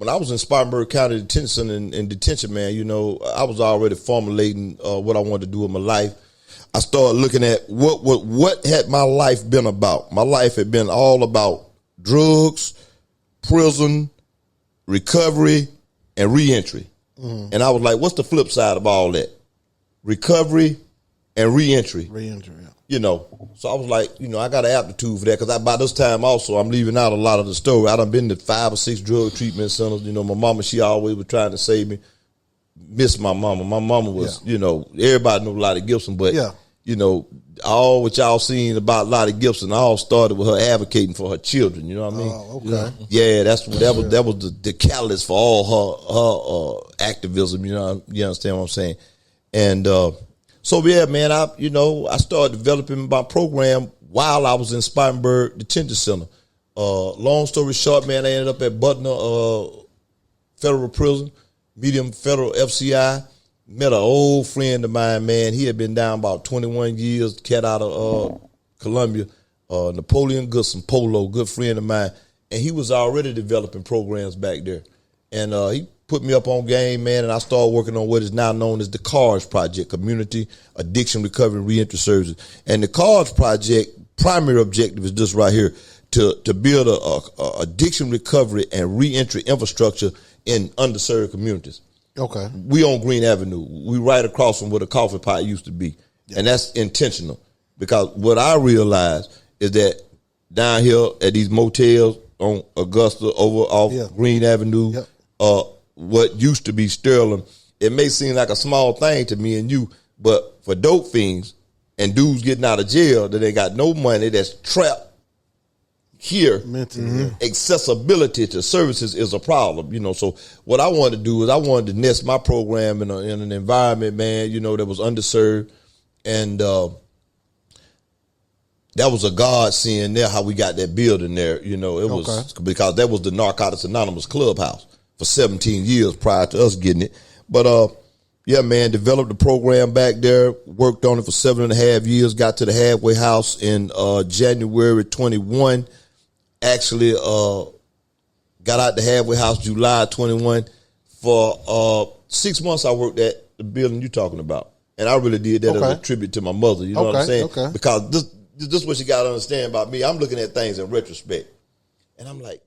when I was in Spartanburg County Detention in detention, man, you know, I was already formulating what I wanted to do with my life. I started looking at what had my life been about. My life had been all about drugs, prison, recovery, and reentry. And I was like, what's the flip side of all that? Recovery and reentry. Reentry, yeah. You know, so I was like, you know, I got an aptitude for that because by this time also I'm leaving out a lot of the story. I done been to 5 or 6 drug treatment centers. You know, my mama, she always was trying to save me. Miss my mama. My mama was, you know, everybody knew Lottie Gibson, but, you know, all what y'all seen about Lottie Gibson all started with her advocating for her children. You know what I mean? Oh, okay. Yeah, that was the catalyst for all her activism. You know, you understand what I'm saying? And so yeah, man, I started developing my program while I was in Spartanburg Detention Center. Long story short, man, I ended up at Butner Federal Prison, Medium Federal FCI. Met an old friend of mine, man. He had been down about 21 years, cat out of Columbia. Napoleon Goodson, Polo, good friend of mine. And he was already developing programs back there. And he put me up on game, man, and I started working on what is now known as the C.A.R.S project, Community Addiction Recovery and Reentry Services. And the C.A.R.S project primary objective is just right here, to build a addiction recovery and reentry infrastructure in underserved communities. Okay. We on Green Avenue. We right across from where the coffee pot used to be. Yeah. And that's intentional. Because what I realized is that down here at these motels on Augusta over off Green Avenue, what used to be Sterling, it may seem like a small thing to me and you, but for dope fiends and dudes getting out of jail that ain't got no money, that's trapped here, accessibility to services is a problem, you know. So what I wanted to do is I wanted to nest my program in an environment, man, you know, that was underserved. And that was a God seeing there how we got that building there, you know. It was because that was the Narcotics Anonymous clubhouse for 17 years prior to us getting it. But yeah, man, developed the program back there, worked on it for 7.5 years, got to the halfway house in January 21. Actually got out the halfway house July 21. For 6 months I worked at the building you're talking about. And I really did that as a tribute to my mother, you know what I'm saying? Because this is what you got to understand about me. I'm looking at things in retrospect. And I'm like,